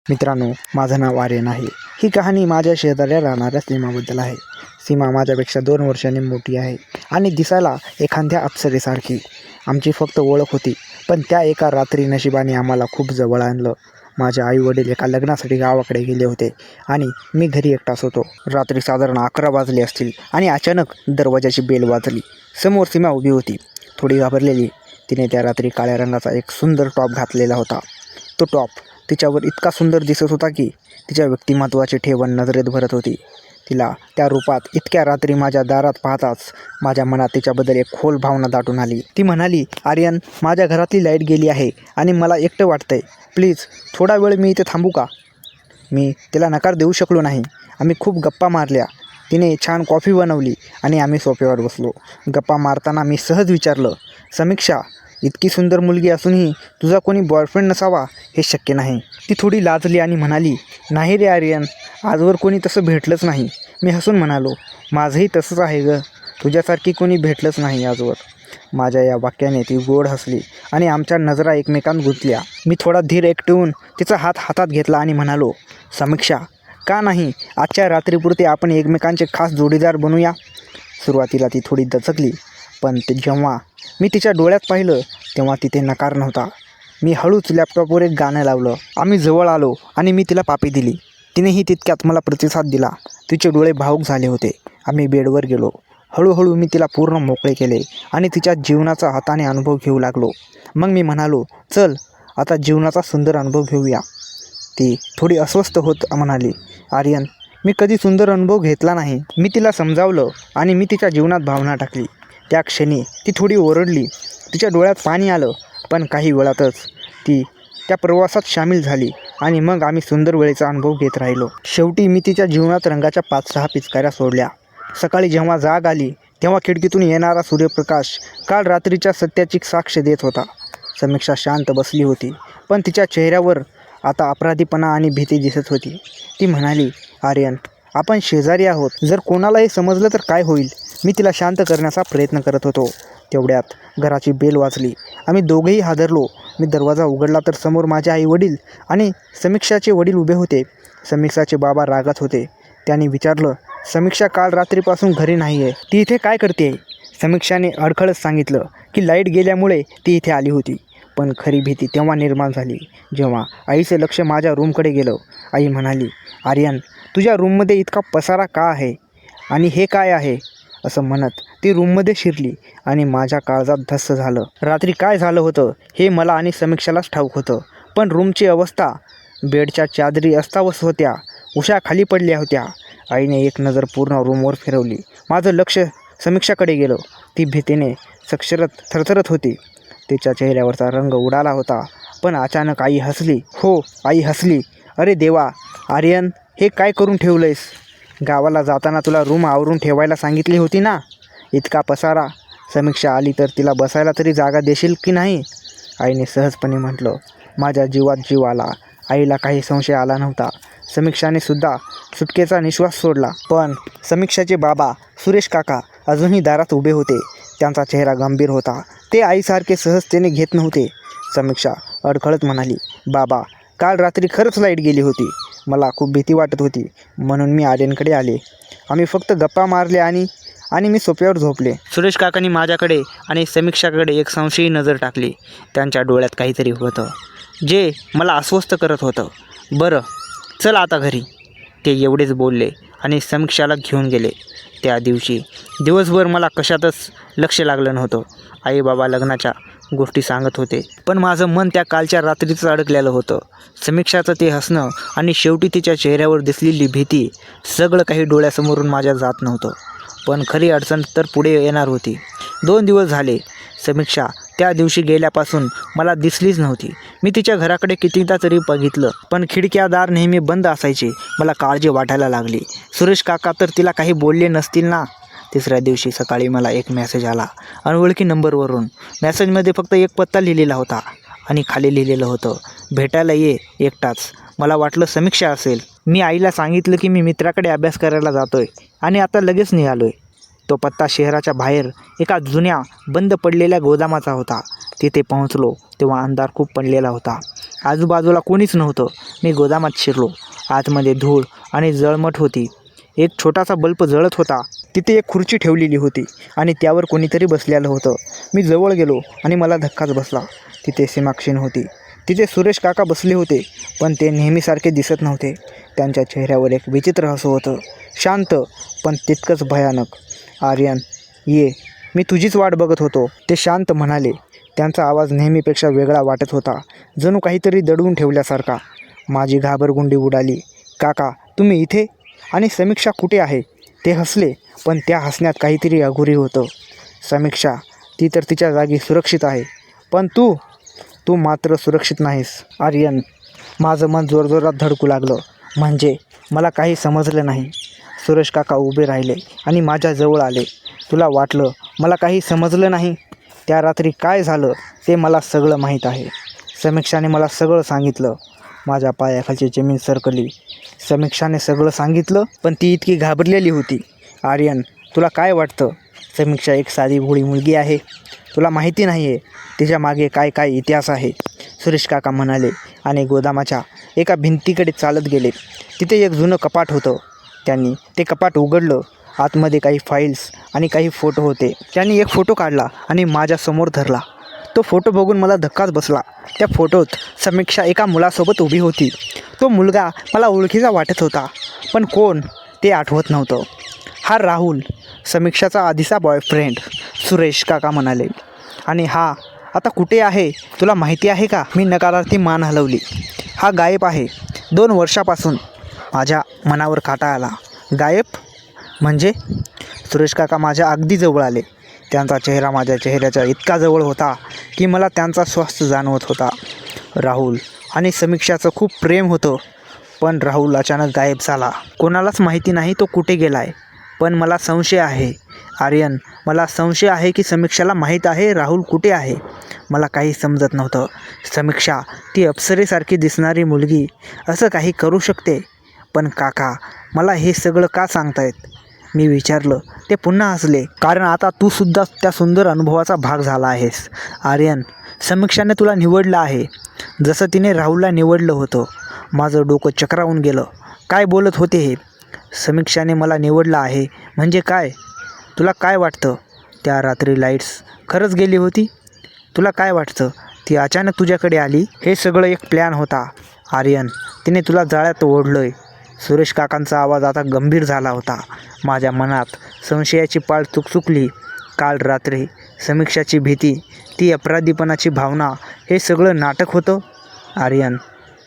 मित्रांनो, माझं नाव आर्यन आहे. ही कहाणी माझ्या शेजाऱ्या राहणाऱ्या सीमाबद्दल आहे. सीमा माझ्यापेक्षा 2 वर्षांनी मोठी आहे आणि दिसायला एखाद्या अप्सरेसारखी. आमची फक्त ओळख होती, पण त्या एका रात्री नशिबाने आम्हाला खूप जवळ आणलं. माझे आई-वडील एका लग्नासाठी गावाकडे गेले होते आणि मी घरी एकटाच होतो. रात्री साधारण 11 वाजले असतील आणि अचानक दरवाजाची बेल वाजली. समोर सीमा उभी होती, थोडी घाबरलेली. तिने त्या रात्री काळ्या रंगाचा एक सुंदर टॉप घातलेला होता. तो टॉप तिच्यावर इतका सुंदर दिसत होता की तिच्या व्यक्तिमत्वाची ठेवण नजरेत भरत होती. तिला त्या रूपात इतक्या रात्री माझ्या दारात पाहताच माझ्या मनात तिच्याबद्दल एक खोल भावना दाटून आली. ती म्हणाली, "आर्यन, माझ्या घरातली लाईट गेली आहे आणि मला एकटं वाटतंय. प्लीज थोडा वेळ मी इथे थांबू का?" मी तिला नकार देऊ शकलो नाही. आम्ही खूप गप्पा मारल्या. तिने छान कॉफी बनवली आणि आम्ही सोफ्यावर बसलो. गप्पा मारताना मी सहज विचारलं, "समीक्षा, इतकी सुंदर मुलगी असूनही तुझा कोणी बॉयफ्रेंड नसावा हे शक्य नाही." ती थोडी लाजली आणि म्हणाली, "नाही रे आर्यन, आजवर कोणी तसं भेटलंच नाही." मी हसून म्हणालो, "माझंही तसंच आहे गं. तुझ्यासारखी कोणी भेटलंच नाही आजवर." माझ्या या वाक्याने ती गोड हसली आणि आमच्या नजरा एकमेकांत गुंतल्या. मी थोडा धीर एकटवून तिचा हात हातात घेतला आणि म्हणालो, "समीक्षा, का नाही आजच्या रात्रीपुरते आपण एकमेकांचे खास जोडीदार बनूया?" सुरुवातीला ती थोडी दचकली, पण जेव्हा मी तिच्या डोळ्यात पाहिलं तेव्हा तिथे नकार नव्हता. मी हळूच लॅपटॉपवर एक गाणं लावलं. आम्ही जवळ आलो आणि मी तिला पापी दिली. तिनेही तितक्यात मला प्रतिसाद दिला. तिचे डोळे भावूक झाले होते. आम्ही बेडवर गेलो. हळूहळू मी तिला पूर्ण मोकळे केले आणि तिच्या जीवनाचा हाताने अनुभव घेऊ लागलो. मग मी म्हणालो, "चल, आता जीवनाचा सुंदर अनुभव घेऊया." ती थोडी अस्वस्थ होत म्हणाली, "आर्यन, मी कधी सुंदर अनुभव घेतला नाही." मी तिला समजावलं आणि मी तिच्या जीवनात भावना टाकली. त्या क्षणी ती थोडी ओरडली. तिच्या डोळ्यात पाणी आलं, पण काही वेळातच ती त्या प्रवासात सामील झाली आणि मग आम्ही सुंदर वेळेचा अनुभव घेत राहिलो. शेवटी मी तिच्या जीवनात रंगाच्या 5-6 पिचकाऱ्या सोडल्या. सकाळी जेव्हा जाग आली तेव्हा खिडकीतून येणारा सूर्यप्रकाश काल रात्रीच्या सत्याची साक्ष देत होता. समीक्षा शांत बसली होती, पण तिच्या चेहऱ्यावर आता अपराधीपणा आणि भीती दिसत होती. ती म्हणाली, "आर्यन, आपण शेजारी आहोत. जर कोणालाही समजलं तर काय होईल?" मी तिला शांत करण्याचा प्रयत्न करत होतो. तेवढ्यात घराची बेल वाजली. आम्ही दोघेही हादरलो. मी दरवाजा उघडला तर समोर माझे आई-वडील आणि समीक्षाचे वडील उभे होते. समीक्षाचे बाबा रागात होते. त्यांनी विचारलं, "समीक्षा काल रात्रीपासून घरी नाही आहे. ती इथे काय करते?" समीक्षाने अडखळत सांगितलं की लाईट गेल्यामुळे ती इथे आली होती. पण खरी भीती तेव्हा निर्माण झाली जेव्हा आईचं लक्ष माझ्या रूमकडे गेलं. आई म्हणाली, "आर्यन, तुझ्या रूममध्ये इतका पसारा का आहे? आणि हे काय आहे?" असं म्हणत ती रूममध्ये शिरली आणि माझ्या काळजात धस्स झालं. रात्री काय झालं होतं हे मला आणि समीक्षालाच ठाऊक होतं, पण रूमची अवस्था, बेडच्या चादरी अस्ताव्यस्त होत्या, उशा खाली पडल्या होत्या. आईने एक नजर पूर्ण रूमवर फिरवली. माझं लक्ष समीक्षाकडे गेलं. ती भीतीने थरथरत होती. तिच्या चेहऱ्यावरचा रंग उडाला होता. पण अचानक आई हसली. आई हसली. "अरे देवा, आर्यन, हे काय करून ठेवलंयस? गावाला जाताना तुला रूम आवरून ठेवायला सांगितली होती ना? इतका पसारा. समीक्षा आली तर तिला बसायला तरी जागा देशील की नाही?" आईने सहजपणे म्हटलं. माझ्या जीवात जीव आला. आईला काही संशय आला नव्हता. समीक्षाने सुद्धा सुटकेचा निश्वास सोडला. पण समीक्षाचे बाबा सुरेश काका अजूनही दारात उभे होते. त्यांचा चेहरा गंभीर होता. ते आईसारखे सहजतेने घेत नव्हते. समीक्षा अडखळत म्हणाली, "बाबा, काल रात्री खरंच लाईट गेली होती. मला खूप भीती वाटत होती, म्हणून मी आर्यनकडे आले. आम्ही फक्त गप्पा मारल्या आणि मी सोफ्यावर झोपले." सुरेश काकांनी माझ्याकडे आणि समीक्षाकडे एक संशयी नजर टाकली. त्यांच्या डोळ्यात काहीतरी होतं जे मला अस्वस्थ करत होतं. "बरं, चल आता घरी." ते एवढेच बोलले आणि समीक्षाला घेऊन गेले. त्या दिवशी दिवसभर मला कशातच लक्ष लागलं नव्हतं. आई बाबा लग्नाच्या गोष्टी सांगत होते, पण माझं मन त्या कालच्या रात्रीच अडकलेलं होतं. समीक्षाचं ते हसणं आणि शेवटी तिच्या चेहऱ्यावर दिसलेली भीती, सगळं काही डोळ्यासमोरून माझ्या जात नव्हतं. पण खरी अडचण तर पुढे येणार होती. 2 दिवस झाले. समीक्षा त्या दिवशी गेल्यापासून मला दिसलीच नव्हती. मी तिच्या घराकडे कितीदा तरी बघितलं, पण खिडक्या दार नेहमी बंद असायचे. मला काळजी वाटायला लागली. सुरेश काका तर तिला काही बोलले नसतील ना? 3ऱ्या दिवशी सकाळी मला एक मेसेज आला अनोळखी नंबरवरून. मेसेजमध्ये फक्त एक पत्ता लिहिलेला होता आणि खाली लिहिलेलं होतं, "भेटायला ये एकटाच." मला वाटलं समीक्षा असेल. मी आईला सांगितलं की मी मित्राकडे अभ्यास करायला जातोय आणि आता लगेच निघालोय. तो पत्ता शहराच्या बाहेर एका जुन्या बंद पडलेल्या गोदामाचा होता. तिथे पोहोचलो तेव्हा अंधार खूप पडलेला होता आजूबाजूला कोणीच नव्हतं. मी गोदामात शिरलो. आतमध्ये धूळ आणि जळमट होती. एक छोटासा बल्ब जळत होता. तिथे एक खुर्ची ठेवलेली होती आणि त्यावर कोणीतरी बसलेलं होतं. मी जवळ गेलो आणि मला धक्काच बसला. तिथे सीमाक्षीण होती. तिथे सुरेश काका बसले होते, पण ते नेहमीसारखे दिसत नव्हते. त्यांच्या चेहऱ्यावर एक विचित्र हसू होतं, शांत पण तितकंच भयानक. आर्यन, ये, मी तुझीच वाट बघत होतो, ते शांत म्हणाले. त्यांचा आवाज नेहमीपेक्षा वेगळा वाटत होता, जणू काहीतरी दडवून ठेवल्यासारखा. माझी घाबरगुंडी उडाली. काका, तुम्ही इथे? आणि समीक्षा कुठे आहे? ते हसले, पण त्या हसण्यात काहीतरी अघोरी होतं. समीक्षा, ती तर तिच्या जागी सुरक्षित आहे, पण तू मात्र सुरक्षित नाहीस. आर्यन, माझं मन जोरजोरात धडकू लागलं. म्हणजे मला काही समजलं नाही. सुरेश काका उभे राहिले आणि माझ्या जवळ आले. तुला वाटलं मला काही समजलं नाही? त्या रात्री काय झालं ते मला सगळं माहीत आहे. समीक्षाने मला सगळं सांगितलं. माझ्या पायाखालची जमीन सरकली. समीक्षाने सगळं सांगितलं, पण ती इतकी घाबरलेली होती. आर्यन, तुला काय वाटतं? समीक्षा एक साधी भोळी मुलगी आहे. तुला माहिती नाही आहे तिच्या मागे काय काय इतिहास आहे, सुरेश काका म्हणाले आणि गोदामाच्या एका भिंतीकडे चालत गेले. तिथे एक जुनं कपाट होतं. त्यांनी ते कपाट उघडलं. आतमध्ये काही फाईल्स आणि काही फोटो होते. त्यांनी एक फोटो काढला आणि माझ्यासमोर धरला. तो फोटो बघून मला धक्काच बसला. त्या फोटोत समीक्षा एका मुलासोबत उभी होती. तो मुलगा मला ओळखीचा वाटत होता, पण कोण ते आठवत नव्हतं. हा राहुल, समीक्षाचा आधीचा बॉयफ्रेंड, सुरेश काका म्हणाले. आणि हा आता कुठे आहे तुला माहिती आहे का? मी नकारार्थी मान हलवली. हा गायब आहे. 2 वर्षापासून. माझ्या मनावर काटा आला. गायब म्हणजे? सुरेश काका माझ्या अगदी जवळ आले. त्यांचा चेहरा माझ्या चेहऱ्याच्या इतका जवळ होता की मला त्यांचा श्वास जाणवत होता. राहुल आणि समीक्षाचं खूप प्रेम होतं, पण राहुल अचानक गायब झाला. कोणालाच माहिती नाही तो कुठे गेला आहे. पण मला संशय आहे आर्यन, मला संशय आहे की समीक्षाला माहीत आहे राहुल कुठे आहे. मला काही समजत नव्हतं. समीक्षा, ती अप्सरेसारखी दिसणारी मुलगी असं काही करू शकते? पण काका, मला हे सगळं का सांगतायत? मी विचारलं. ते पुन्हा हसले. कारण आता तू सुद्धा त्या सुंदर अनुभवाचा भाग झाला आहेस. आर्यन, समीक्षाने तुला निवडलं आहे, जसं तिने राहुलला निवडलं होतं. माझं डोकं चक्रावून गेलं. काय बोलत होते हे? समीक्षाने मला निवडलं आहे म्हणजे काय? तुला काय वाटतं? त्या रात्री लाईट्स खरंच गेली होती? तुला काय वाटतं ती अचानक तुझ्याकडे आली? हे सगळं एक प्लॅन होता आर्यन. तिने तुला जाळ्यात ओढलंय. सुरेश काकांचा आवाज आता गंभीर झाला होता. माझ्या मनात संशयाची पाळ चुकचुकली. काल रात्री समीक्षाची भीती, ती अपराधीपणाची भावना, हे सगळं नाटक होतं. आर्यन,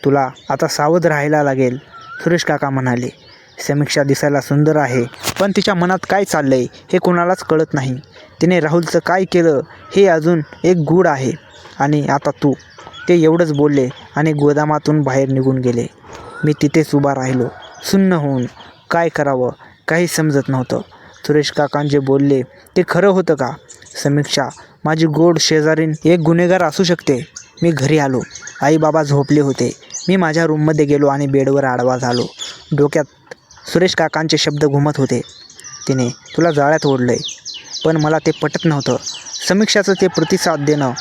तुला आता सावध राहायला लागेल, सुरेश काका म्हणाले. समीक्षा दिसायला सुंदर आहे, पण तिच्या मनात काय चाललंय हे कोणालाच कळत नाही. तिने राहुलचं काय केलं हे अजून एक गूढ आहे. आणि आता तू. ते एवढंच बोलले आणि गोदामातून बाहेर निघून गेले. मी तिथेच उभा राहिलो, सुन्न होऊन. काय करावं काही समजत नव्हतं. सुरेश काकां जे बोलले ते खरं होतं का? समीक्षा, माझी गोड शेजारीण, एक गुन्हेगार असू शकते. मी घरी आलो. आई बाबा झोपले होते. मी माझ्या रूममध्ये गेलो आणि बेडवर आडवा झालो. डोक्यात सुरेश काकांचे शब्द घुमत होते. तिने तुला जाळ्यात ओढलंय. पण मला ते पटत नव्हतं. समीक्षाचं ते प्रतिसाद देणं,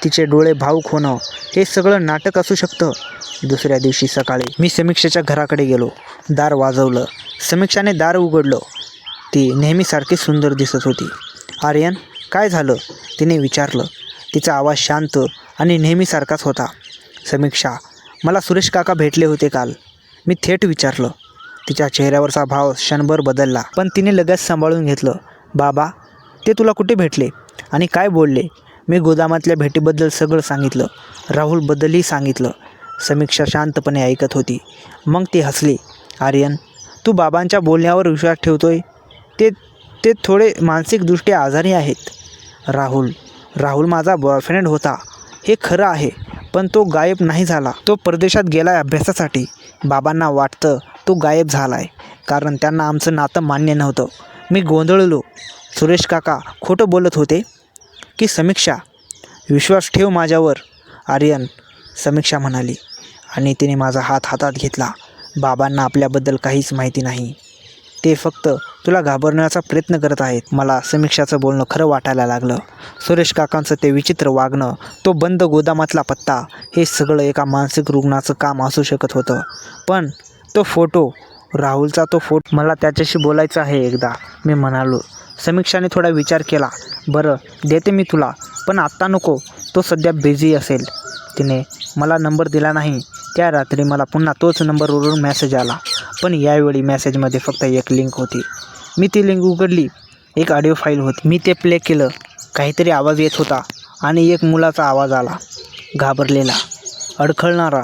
तिचे डोळे भावूक होणं, हे सगळं नाटक असू शकतं. दुसऱ्या दिवशी सकाळी मी समीक्षाच्या घराकडे गेलो. दार वाजवलं. समीक्षाने दार उघडलं. ती नेहमीसारखी सुंदर दिसत होती. आर्यन, काय झालं? तिने विचारलं. तिचा आवाज शांत आणि नेहमीसारखाच होता. समीक्षा, मला सुरेश काका भेटले होते काल. मी थेट विचारलं. तिच्या चेहऱ्यावरचा भाव क्षणभर बदलला, पण तिने लगेच सांभाळून घेतलं. बाबा, ते तुला कुठे भेटले आणि काय बोलले? मी गोदामातल्या भेटीबद्दल सगळं सांगितलं. राहुलबद्दलही सांगितलं. समीक्षा शांतपणे ऐकत होती. मग ती हसली. आर्यन, तू बाबांच्या बोलण्यावर विश्वास ठेवतोय? ते थोडे मानसिकदृष्ट्या आजारी आहेत. राहुल माझा बॉयफ्रेंड होता, हे खरं आहे, पण तो गायब नाही झाला. तो परदेशात गेलाय अभ्यासासाठी. बाबांना वाटतं तो गायब झालाय, कारण त्यांना आमचं नातं मान्य नव्हतं. मी गोंधळलो. सुरेश काका खोटं बोलत होते की समीक्षा? विश्वास ठेव माझ्यावर आर्यन, समीक्षा म्हणाली आणि तिने माझा हात हातात घेतला. बाबांना आपल्याबद्दल काहीच माहिती नाही. ते फक्त तुला घाबरण्याचा प्रयत्न करत आहेत. मला समीक्षाचं बोलणं खरं वाटायला लागलं. सुरेश काकांचं ते विचित्र वागणं, तो बंद गोदामातला पत्ता, हे सगळं एका मानसिक रुग्णाचं काम असू शकत होतं. पण तो फोटो, राहुलचा तो फोटो, मला त्याच्याशी बोलायचं आहे एकदा, मी म्हणालो. समीक्षाने थोडा विचार केला. बरं, देते मी तुला, पण आत्ता नको, तो सध्या बिझी असेल. तिने मला नंबर दिला नाही. त्या रात्री मला पुन्हा तोच नंबरवरून मेसेज आला, पण यावेळी मेसेजमध्ये फक्त एक लिंक होती. मी ती लिंक उघडली. एक ऑडिओ फाईल होती. मी ते प्ले केलं. काहीतरी आवाज येत होता आणि एक मुलाचा आवाज आला, घाबरलेला, अडखळणारा.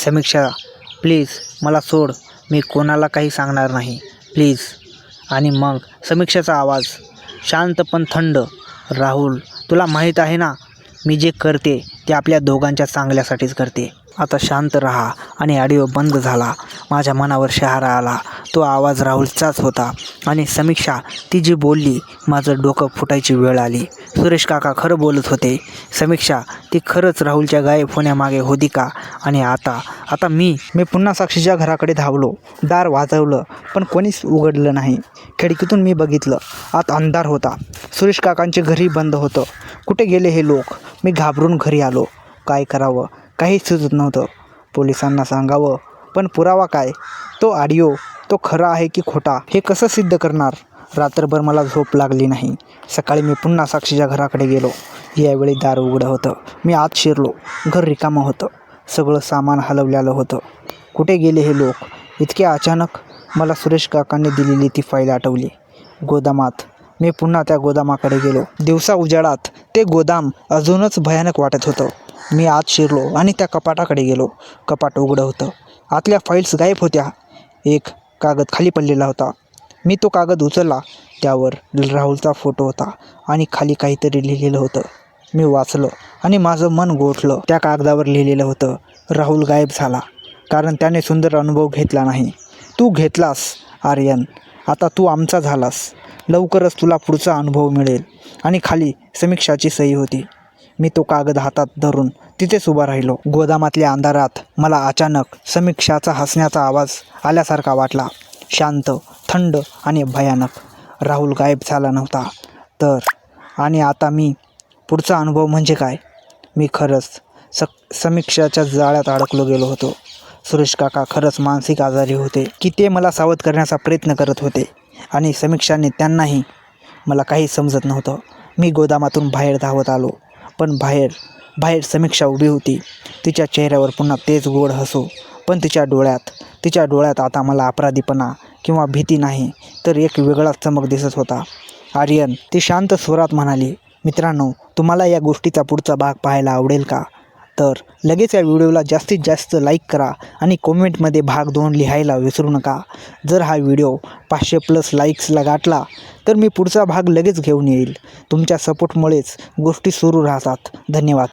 समीक्षा, प्लीज मला सोड, मी कोणाला काही सांगणार नाही, प्लीज. आणि मग समीक्षाचा आवाज, शांत पण थंड, राहुल, तुला माहीत आहे ना, मी जे करते ते आपल्या दोघांच्या चांगल्यासाठीच करते. आता शांत राहा. आणि ऑडिओ बंद झाला. माझ्या मनावर शहारा आला. तो आवाज राहुलचाच होता. आणि समीक्षा, ती जी बोलली, माझं डोकं फुटायची वेळ आली. सुरेश काका खरं बोलत होते. समीक्षा, ती खरंच राहुलच्या गायब होण्यामागे होती का? आणि आता मी पुन्हा साक्षीच्या घराकडे धावलो. दार वाजवलं, पण कोणीच उघडलं नाही. खिडकीतून मी बघितलं. आत अंधार होता. सुरेश काकांचे घरही बंद होतं. कुठे गेले हे लोक? मी घाबरून घरी आलो. काय करावं काहीच सुचत नव्हतं. पोलिसांना सांगावं, पण पुरावा काय? तो ऑडिओ, तो खरा आहे की खोटा, हे कसं सिद्ध करणार? रात्रभर मला झोप लागली नाही. सकाळी मी पुन्हा साक्षीच्या घराकडे गेलो. यावेळी दार उघडं होतं. मी आत शिरलो. घर रिकामं होतं. सगळं सामान हलवलेलं होतं. कुठे गेले हे लोक? इतके अचानक मला सुरेश काकांनी दिलेली ती फाईल आठवली. गोदामात. मी पुन्हा त्या गोदामाकडे गेलो. दिवसा उजाडात ते गोदाम अजूनच भयानक वाटत होतं. मी आत शिरलो आणि त्या कपाटाकडे गेलो. कपाट उघडं होतं. आतल्या फाईल्स गायब होत्या. एक कागद खाली पडलेला होता. मी तो कागद उचलला. त्यावर राहुलचा फोटो होता आणि खाली काहीतरी लिहिलेलं होतं. मी वाचलं आणि माझं मन गोठलं. त्या कागदावर लिहिलेलं होतं, राहुल गायब झाला कारण त्याने सुंदर अनुभव घेतला नाही. तू घेतलास आर्यन, आता तू आमचा झालास. लवकरच तुला पुढचा अनुभव मिळेल. आणि खाली समीक्षाची सही होती. मी तो कागद हातात धरून तिथेच उभा राहिलो. गोदामातल्या अंधारात मला अचानक समीक्षाचा हसण्याचा आवाज आल्यासारखा वाटला. शांत, थंड आणि भयानक. राहुल गायब झाला नव्हता तर. आणि आता पुढचा अनुभव म्हणजे काय? मी खरंच समीक्षाच्या जाळ्यात अडकलो गेलो होतो. सुरेश काका खरंच मानसिक आजारी होते की ते मला सावध करण्याचा प्रयत्न करत होते आणि समीक्षाने त्यांनाही? मला काही समजत नव्हतं. मी गोदामातून बाहेर धावत आलो. पण बाहेर समीक्षा उभी होती. तिच्या चेहऱ्यावर पुन्हा तेच गोड हसू. पण तिच्या डोळ्यात आता मला अपराधीपणा किंवा भीती नाही, तर एक वेगळाच चमक दिसत होता. आर्यन, ती शांत स्वरात म्हणाली. मित्रांनो, तुम्हाला या गोष्टीचा पुढचा भाग पाहायला आवडेल का? तर लगेच या व्हिडिओला जास्तीत जास्त लाईक करा आणि कमेंटमध्ये भाग 2 लिहायला विसरू नका. जर हा व्हिडिओ 500+ लाईक्सला गाठला तर मी पुढचा भाग लगेच घेऊन येईल. तुमच्या सपोर्टमुळेच गोष्टी सुरू राहतात. धन्यवाद.